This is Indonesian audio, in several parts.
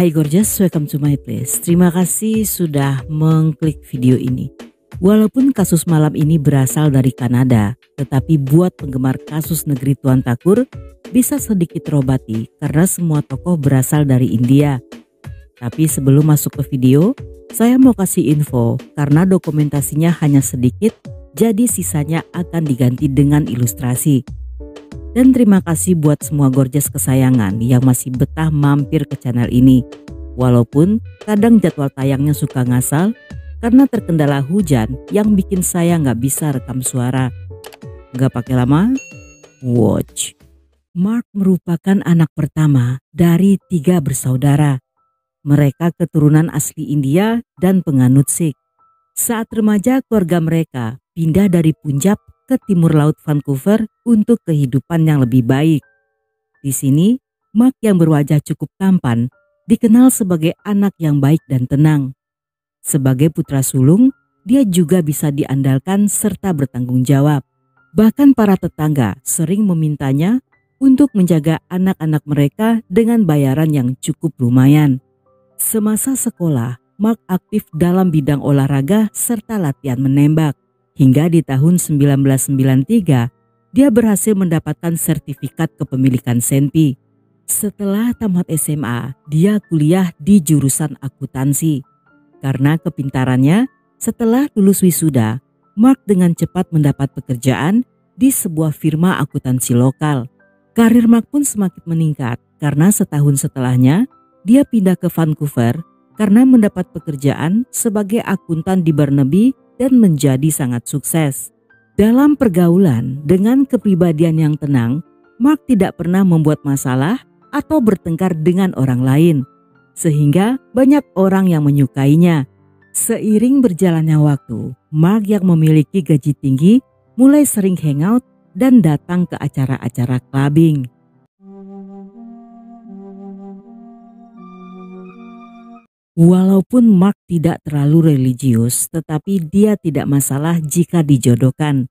Hai gorgeous, welcome to my place. Terima kasih sudah mengklik video ini. Walaupun kasus malam ini berasal dari Kanada, tetapi buat penggemar kasus negeri Tuan Thakur bisa sedikit terobati karena semua tokoh berasal dari India. Tapi sebelum masuk ke video, saya mau kasih info karena dokumentasinya hanya sedikit, jadi sisanya akan diganti dengan ilustrasi. Dan terima kasih buat semua gorgeous kesayangan yang masih betah mampir ke channel ini. Walaupun kadang jadwal tayangnya suka ngasal karena terkendala hujan yang bikin saya nggak bisa rekam suara. Nggak pakai lama, watch. Mark merupakan anak pertama dari 3 bersaudara. Mereka keturunan asli India dan penganut Sikh. Saat remaja keluarga mereka pindah dari Punjab ke timur laut Vancouver untuk kehidupan yang lebih baik. Di sini, Mark yang berwajah cukup tampan dikenal sebagai anak yang baik dan tenang. Sebagai putra sulung, dia juga bisa diandalkan serta bertanggung jawab. Bahkan para tetangga sering memintanya untuk menjaga anak-anak mereka dengan bayaran yang cukup lumayan. Semasa sekolah, Mark aktif dalam bidang olahraga serta latihan menembak. Hingga di tahun 1993, dia berhasil mendapatkan sertifikat kepemilikan Senpi. Setelah tamat SMA, dia kuliah di jurusan akuntansi. Karena kepintarannya, setelah lulus wisuda, Mark dengan cepat mendapat pekerjaan di sebuah firma akuntansi lokal. Karir Mark pun semakin meningkat karena setahun setelahnya, dia pindah ke Vancouver karena mendapat pekerjaan sebagai akuntan di Burnaby dan menjadi sangat sukses. Dalam pergaulan dengan kepribadian yang tenang, Mark tidak pernah membuat masalah atau bertengkar dengan orang lain, sehingga banyak orang yang menyukainya. Seiring berjalannya waktu, Mark yang memiliki gaji tinggi mulai sering hangout dan datang ke acara-acara clubbing. Walaupun Mark tidak terlalu religius, tetapi dia tidak masalah jika dijodohkan.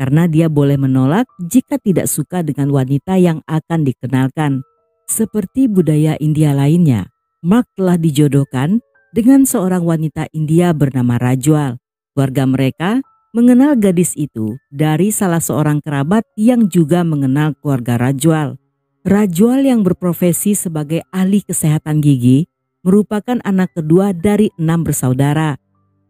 Karena dia boleh menolak jika tidak suka dengan wanita yang akan dikenalkan. Seperti budaya India lainnya, Mark telah dijodohkan dengan seorang wanita India bernama Rajwal. Keluarga mereka mengenal gadis itu dari salah seorang kerabat yang juga mengenal keluarga Rajwal. Rajwal yang berprofesi sebagai ahli kesehatan gigi merupakan anak kedua dari 6 bersaudara.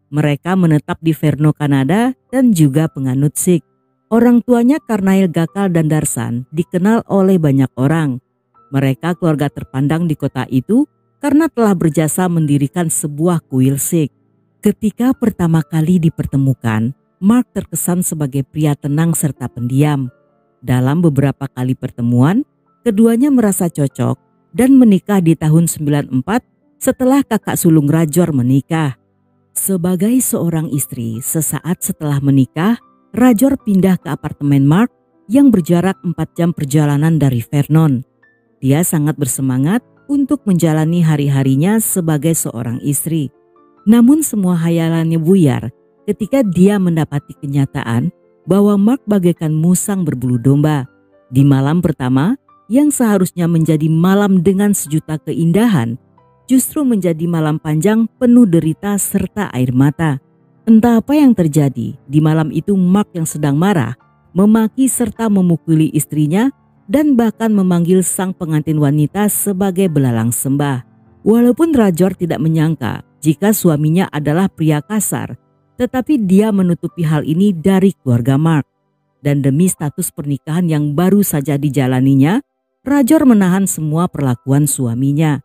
Mereka menetap di Verno, Kanada dan juga penganut Sikh. Orang tuanya Karnail Gakal dan Darsan dikenal oleh banyak orang. Mereka keluarga terpandang di kota itu karena telah berjasa mendirikan sebuah kuil Sikh. Ketika pertama kali dipertemukan, Mark terkesan sebagai pria tenang serta pendiam. Dalam beberapa kali pertemuan, keduanya merasa cocok dan menikah di tahun 94 setelah kakak sulung Rajor menikah. Sebagai seorang istri, sesaat setelah menikah, Rajor pindah ke apartemen Mark yang berjarak 4 jam perjalanan dari Vernon. Dia sangat bersemangat untuk menjalani hari-harinya sebagai seorang istri. Namun semua hayalannya buyar ketika dia mendapati kenyataan bahwa Mark bagaikan musang berbulu domba. Di malam pertama, yang seharusnya menjadi malam dengan sejuta keindahan, justru menjadi malam panjang penuh derita serta air mata. Entah apa yang terjadi, di malam itu Mark yang sedang marah, memaki serta memukuli istrinya dan bahkan memanggil sang pengantin wanita sebagai belalang sembah. Walaupun Rajor tidak menyangka jika suaminya adalah pria kasar, tetapi dia menutupi hal ini dari keluarga Mark. Dan demi status pernikahan yang baru saja dijalaninya, Rajor menahan semua perlakuan suaminya.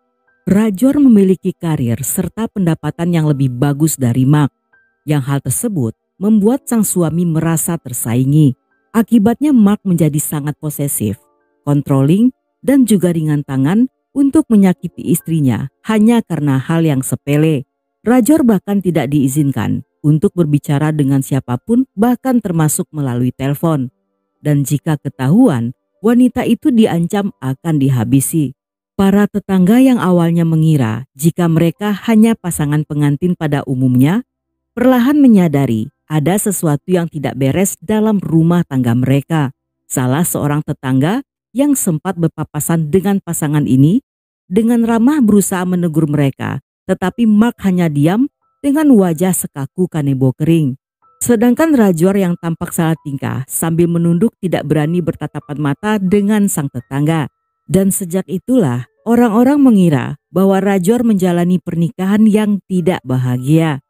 Rajor memiliki karir serta pendapatan yang lebih bagus dari Mark. Yang hal tersebut membuat sang suami merasa tersaingi. Akibatnya Mark menjadi sangat posesif, controlling, dan juga ringan tangan untuk menyakiti istrinya hanya karena hal yang sepele. Rajor bahkan tidak diizinkan untuk berbicara dengan siapapun, bahkan termasuk melalui telepon. Dan jika ketahuan, wanita itu diancam akan dihabisi. Para tetangga yang awalnya mengira jika mereka hanya pasangan pengantin pada umumnya, perlahan menyadari ada sesuatu yang tidak beres dalam rumah tangga mereka. Salah seorang tetangga yang sempat berpapasan dengan pasangan ini dengan ramah berusaha menegur mereka, tetapi Mark hanya diam dengan wajah sekaku kanebo kering. Sedangkan Rajwar yang tampak salah tingkah sambil menunduk tidak berani bertatapan mata dengan sang tetangga. Dan sejak itulah orang-orang mengira bahwa Rajwar menjalani pernikahan yang tidak bahagia.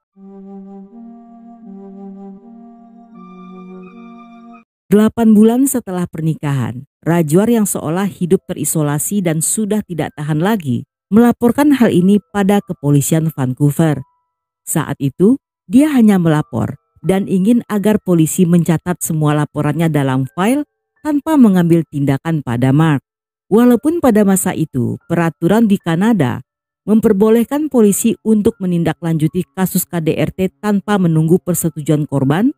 8 bulan setelah pernikahan, Rajwar yang seolah hidup terisolasi dan sudah tidak tahan lagi melaporkan hal ini pada kepolisian Vancouver. Saat itu, dia hanya melapor dan ingin agar polisi mencatat semua laporannya dalam file tanpa mengambil tindakan pada Mark. Walaupun pada masa itu, peraturan di Kanada memperbolehkan polisi untuk menindaklanjuti kasus KDRT tanpa menunggu persetujuan korban,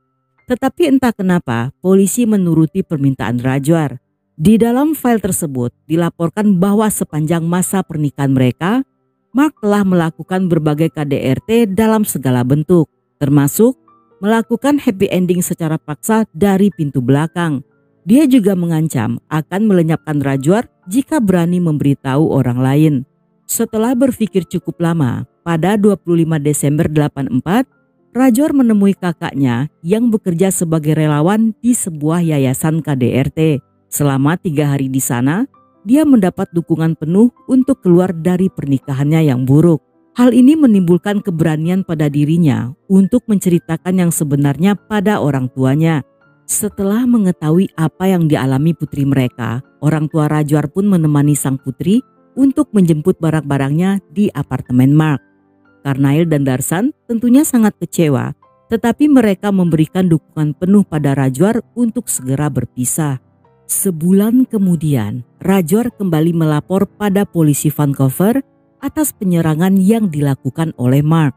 tetapi entah kenapa polisi menuruti permintaan Rajwar. Di dalam file tersebut dilaporkan bahwa sepanjang masa pernikahan mereka, Mark telah melakukan berbagai KDRT dalam segala bentuk, termasuk melakukan happy ending secara paksa dari pintu belakang. Dia juga mengancam akan melenyapkan Rajwar jika berani memberitahu orang lain. Setelah berpikir cukup lama, pada 25 Desember 84, Rajwar menemui kakaknya yang bekerja sebagai relawan di sebuah yayasan KDRT. Selama 3 hari di sana, dia mendapat dukungan penuh untuk keluar dari pernikahannya yang buruk. Hal ini menimbulkan keberanian pada dirinya untuk menceritakan yang sebenarnya pada orang tuanya. Setelah mengetahui apa yang dialami putri mereka, orang tua Rajwar pun menemani sang putri untuk menjemput barang-barangnya di apartemen Mark. Karnail dan Darsan tentunya sangat kecewa, tetapi mereka memberikan dukungan penuh pada Rajwar untuk segera berpisah. Sebulan kemudian, Rajwar kembali melapor pada polisi Vancouver atas penyerangan yang dilakukan oleh Mark.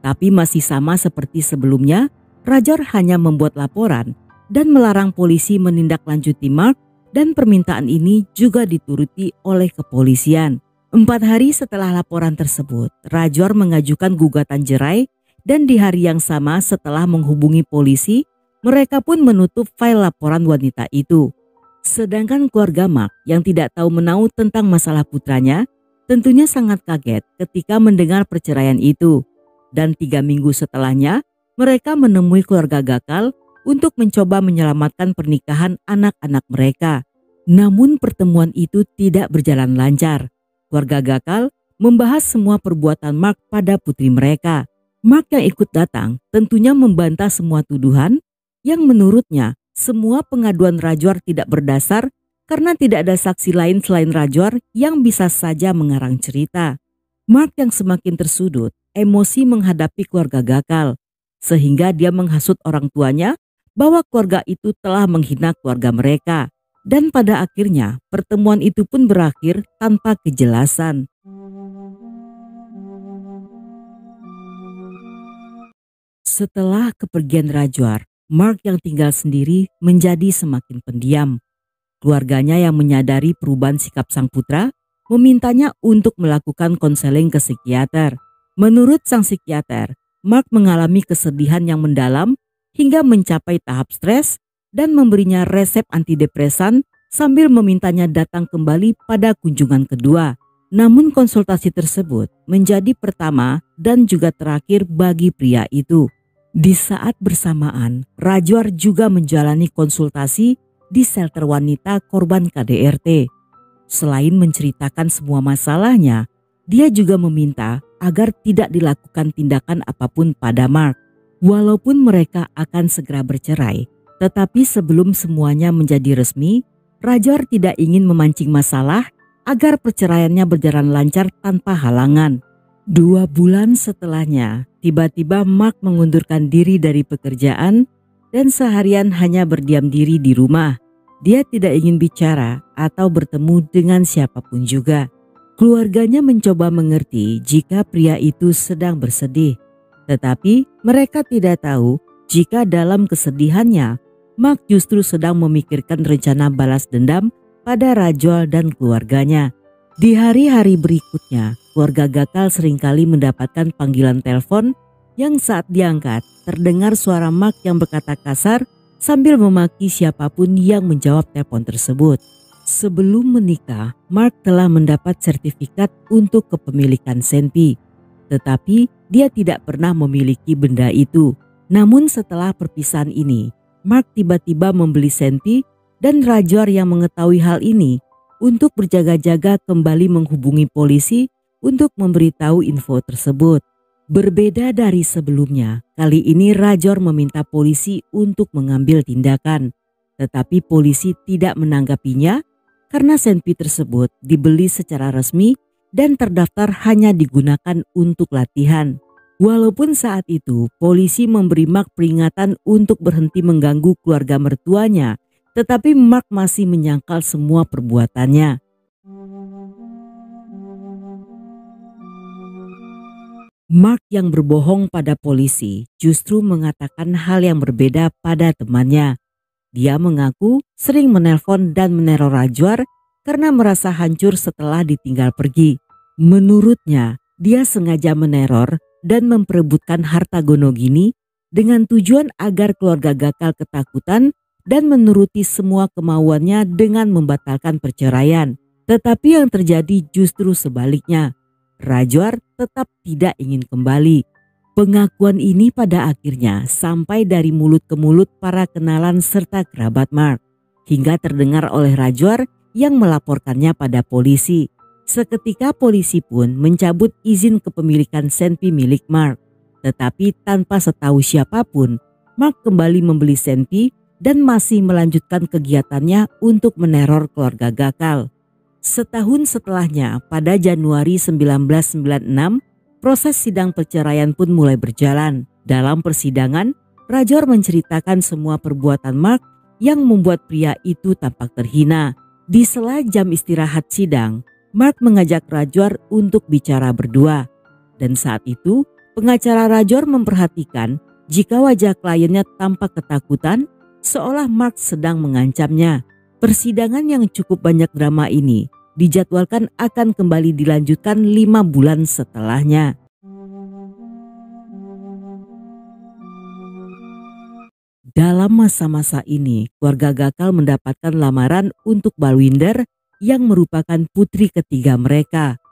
Tapi masih sama seperti sebelumnya, Rajwar hanya membuat laporan dan melarang polisi menindaklanjuti Mark, dan permintaan ini juga dituruti oleh kepolisian. 4 hari setelah laporan tersebut, Rajwar mengajukan gugatan cerai dan di hari yang sama setelah menghubungi polisi, mereka pun menutup file laporan wanita itu. Sedangkan keluarga Mark yang tidak tahu menau tentang masalah putranya tentunya sangat kaget ketika mendengar perceraian itu. Dan 3 minggu setelahnya, mereka menemui keluarga Gakal untuk mencoba menyelamatkan pernikahan anak-anak mereka. Namun pertemuan itu tidak berjalan lancar. Keluarga Gakal membahas semua perbuatan Mark pada putri mereka. Mark yang ikut datang tentunya membantah semua tuduhan yang menurutnya semua pengaduan Rajwar tidak berdasar karena tidak ada saksi lain selain Rajwar yang bisa saja mengarang cerita. Mark yang semakin tersudut emosi menghadapi keluarga Gakal sehingga dia menghasut orang tuanya bahwa keluarga itu telah menghina keluarga mereka. Dan pada akhirnya pertemuan itu pun berakhir tanpa kejelasan. Setelah kepergian Rajwar, Mark yang tinggal sendiri menjadi semakin pendiam. Keluarganya yang menyadari perubahan sikap sang putra memintanya untuk melakukan konseling ke psikiater. Menurut sang psikiater, Mark mengalami kesedihan yang mendalam hingga mencapai tahap stres dan memberinya resep antidepresan sambil memintanya datang kembali pada kunjungan kedua. Namun konsultasi tersebut menjadi pertama dan juga terakhir bagi pria itu. Di saat bersamaan, Rajwar juga menjalani konsultasi di shelter wanita korban KDRT. Selain menceritakan semua masalahnya, dia juga meminta agar tidak dilakukan tindakan apapun pada Mark. Walaupun mereka akan segera bercerai, tetapi sebelum semuanya menjadi resmi, Rajwar tidak ingin memancing masalah agar perceraiannya berjalan lancar tanpa halangan. 2 bulan setelahnya, tiba-tiba Mark mengundurkan diri dari pekerjaan dan seharian hanya berdiam diri di rumah. Dia tidak ingin bicara atau bertemu dengan siapapun juga. Keluarganya mencoba mengerti jika pria itu sedang bersedih. Tetapi mereka tidak tahu jika dalam kesedihannya, Mark justru sedang memikirkan rencana balas dendam pada Rajwar dan keluarganya. Di hari-hari berikutnya, keluarga Gakal seringkali mendapatkan panggilan telepon yang saat diangkat terdengar suara Mark yang berkata kasar sambil memaki siapapun yang menjawab telepon tersebut. Sebelum menikah, Mark telah mendapat sertifikat untuk kepemilikan Senpi, tetapi dia tidak pernah memiliki benda itu. Namun setelah perpisahan ini, Mark tiba-tiba membeli Senpi dan Rajor yang mengetahui hal ini untuk berjaga-jaga kembali menghubungi polisi untuk memberitahu info tersebut. Berbeda dari sebelumnya, kali ini Rajor meminta polisi untuk mengambil tindakan, tetapi polisi tidak menanggapinya karena Senpi tersebut dibeli secara resmi dan terdaftar hanya digunakan untuk latihan. Walaupun saat itu polisi memberi Mark peringatan untuk berhenti mengganggu keluarga mertuanya, tetapi Mark masih menyangkal semua perbuatannya. Mark yang berbohong pada polisi justru mengatakan hal yang berbeda pada temannya. Dia mengaku sering menelpon dan meneror Rajwar karena merasa hancur setelah ditinggal pergi. Menurutnya, dia sengaja meneror dan memperebutkan harta Gonogini dengan tujuan agar keluarga Gakal ketakutan dan menuruti semua kemauannya dengan membatalkan perceraian. Tetapi yang terjadi justru sebaliknya. Rajwar tetap tidak ingin kembali. Pengakuan ini pada akhirnya sampai dari mulut ke mulut para kenalan serta kerabat Mark, hingga terdengar oleh Rajwar yang melaporkannya pada polisi. Seketika polisi pun mencabut izin kepemilikan Senpi milik Mark. Tetapi tanpa setahu siapapun, Mark kembali membeli Senpi dan masih melanjutkan kegiatannya untuk meneror keluarga Gakal. Setahun setelahnya, pada Januari 1996, proses sidang perceraian pun mulai berjalan. Dalam persidangan, Rajor menceritakan semua perbuatan Mark yang membuat pria itu tampak terhina. Di sela jam istirahat sidang, Mark mengajak Rajor untuk bicara berdua. Dan saat itu, pengacara Rajor memperhatikan jika wajah kliennya tampak ketakutan, seolah Mark sedang mengancamnya. Persidangan yang cukup banyak drama ini dijadwalkan akan kembali dilanjutkan 5 bulan setelahnya. Dalam masa-masa ini, keluarga Gakal mendapatkan lamaran untuk Balwinder yang merupakan putri ketiga mereka.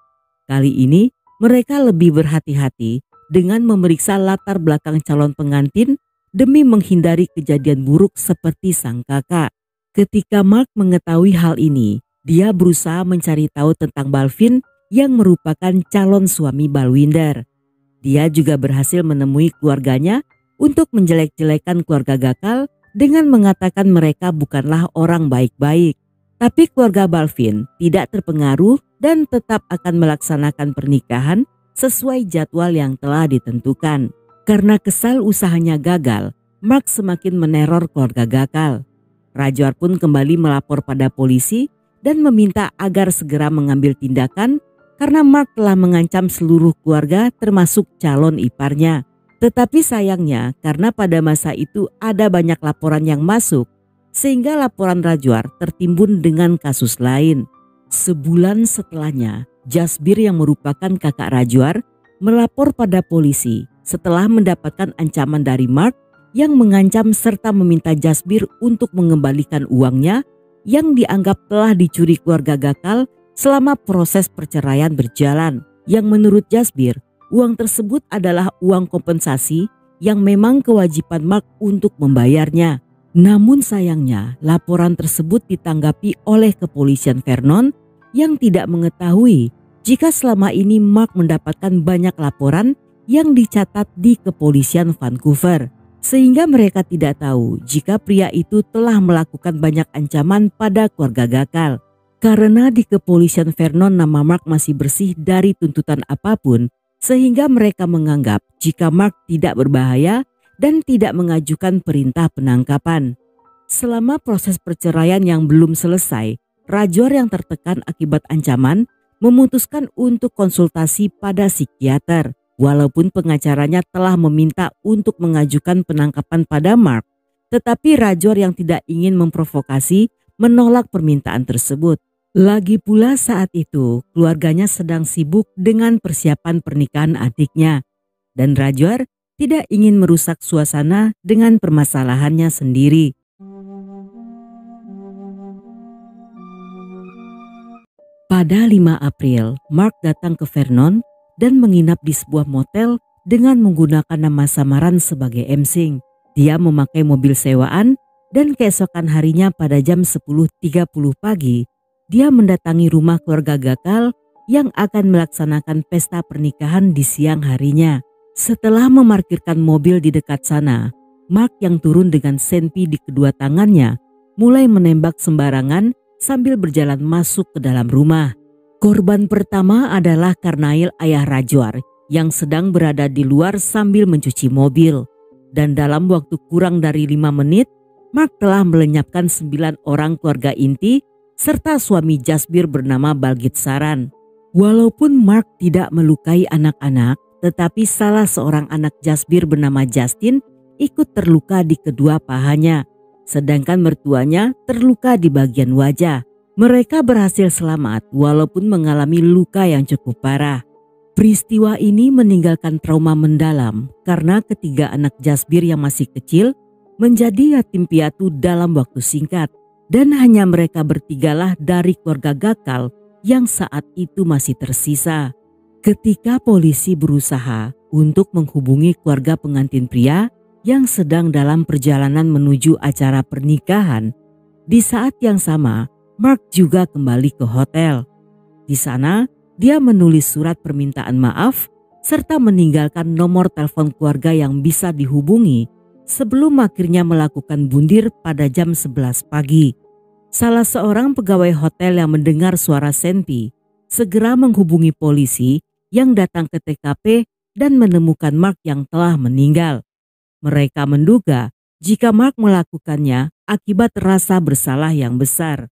Kali ini, mereka lebih berhati-hati dengan memeriksa latar belakang calon pengantin demi menghindari kejadian buruk seperti sang kakak. Ketika Mark mengetahui hal ini, dia berusaha mencari tahu tentang Balvin yang merupakan calon suami Balwinder. Dia juga berhasil menemui keluarganya untuk menjelek-jelekan keluarga Gakal dengan mengatakan mereka bukanlah orang baik-baik. Tapi keluarga Balvin tidak terpengaruh dan tetap akan melaksanakan pernikahan sesuai jadwal yang telah ditentukan. Karena kesal usahanya gagal, Mark semakin meneror keluarga Gakal. Rajwar pun kembali melapor pada polisi dan meminta agar segera mengambil tindakan karena Mark telah mengancam seluruh keluarga termasuk calon iparnya. Tetapi sayangnya karena pada masa itu ada banyak laporan yang masuk sehingga laporan Rajwar tertimbun dengan kasus lain. Sebulan setelahnya, Jasbir yang merupakan kakak Rajwar melapor pada polisi setelah mendapatkan ancaman dari Mark yang mengancam serta meminta Jasbir untuk mengembalikan uangnya yang dianggap telah dicuri keluarga Gakal selama proses perceraian berjalan. Yang menurut Jasbir, uang tersebut adalah uang kompensasi yang memang kewajiban Mark untuk membayarnya. Namun sayangnya laporan tersebut ditanggapi oleh kepolisian Vernon yang tidak mengetahui jika selama ini Mark mendapatkan banyak laporan yang dicatat di kepolisian Vancouver. Sehingga mereka tidak tahu jika pria itu telah melakukan banyak ancaman pada keluarga Gakal. Karena di kepolisian Vernon nama Mark masih bersih dari tuntutan apapun, sehingga mereka menganggap jika Mark tidak berbahaya dan tidak mengajukan perintah penangkapan. Selama proses perceraian yang belum selesai, Rajwar yang tertekan akibat ancaman memutuskan untuk konsultasi pada psikiater. Walaupun pengacaranya telah meminta untuk mengajukan penangkapan pada Mark, tetapi Rajwar yang tidak ingin memprovokasi menolak permintaan tersebut. Lagi pula saat itu keluarganya sedang sibuk dengan persiapan pernikahan adiknya dan Rajwar tidak ingin merusak suasana dengan permasalahannya sendiri. Pada 5 April, Mark datang ke Vernon dan menginap di sebuah motel dengan menggunakan nama samaran sebagai Emsing. Dia memakai mobil sewaan dan keesokan harinya pada jam 10.30 pagi, dia mendatangi rumah keluarga Gakal yang akan melaksanakan pesta pernikahan di siang harinya. Setelah memarkirkan mobil di dekat sana, Mark yang turun dengan senpi di kedua tangannya mulai menembak sembarangan sambil berjalan masuk ke dalam rumah. Korban pertama adalah Karnail ayah Rajwar yang sedang berada di luar sambil mencuci mobil. Dan dalam waktu kurang dari 5 menit, Mark telah melenyapkan 9 orang keluarga inti serta suami Jasbir bernama Balgit Saran. Walaupun Mark tidak melukai anak-anak, tetapi salah seorang anak Jasbir bernama Justin ikut terluka di kedua pahanya. Sedangkan mertuanya terluka di bagian wajah. Mereka berhasil selamat walaupun mengalami luka yang cukup parah. Peristiwa ini meninggalkan trauma mendalam karena ketiga anak Jasbir yang masih kecil menjadi yatim piatu dalam waktu singkat. Dan hanya mereka bertigalah dari keluarga Gakal yang saat itu masih tersisa. Ketika polisi berusaha untuk menghubungi keluarga pengantin pria yang sedang dalam perjalanan menuju acara pernikahan, di saat yang sama Mark juga kembali ke hotel. Di sana dia menulis surat permintaan maaf serta meninggalkan nomor telepon keluarga yang bisa dihubungi sebelum akhirnya melakukan bundir pada jam 11 pagi. Salah seorang pegawai hotel yang mendengar suara senpi segera menghubungi polisi yang datang ke TKP dan menemukan Mark yang telah meninggal. Mereka menduga jika Mark melakukannya akibat rasa bersalah yang besar.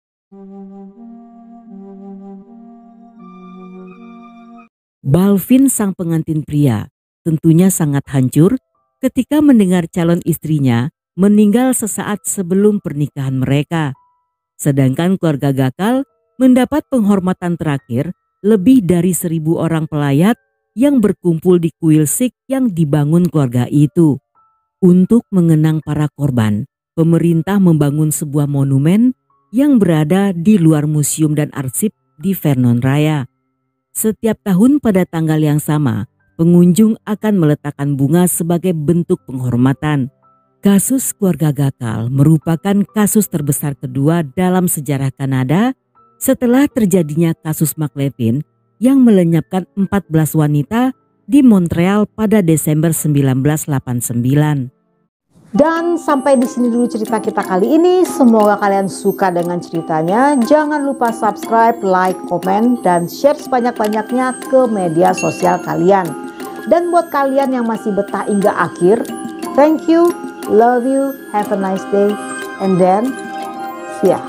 Balvin sang pengantin pria tentunya sangat hancur ketika mendengar calon istrinya meninggal sesaat sebelum pernikahan mereka. Sedangkan keluarga Gakal mendapat penghormatan terakhir lebih dari 1.000 orang pelayat yang berkumpul di kuil Sikh yang dibangun keluarga itu. Untuk mengenang para korban, pemerintah membangun sebuah monumen yang berada di luar museum dan arsip di Vernon Raya. Setiap tahun pada tanggal yang sama, pengunjung akan meletakkan bunga sebagai bentuk penghormatan. Kasus keluarga Gakal merupakan kasus terbesar kedua dalam sejarah Kanada setelah terjadinya kasus McLevin yang melenyapkan 14 wanita di Montreal pada Desember 1989. Dan sampai di sini dulu cerita kita kali ini. Semoga kalian suka dengan ceritanya. Jangan lupa subscribe, like, komen, dan share sebanyak-banyaknya ke media sosial kalian. Dan buat kalian yang masih betah hingga akhir, thank you, love you, have a nice day, and then see ya.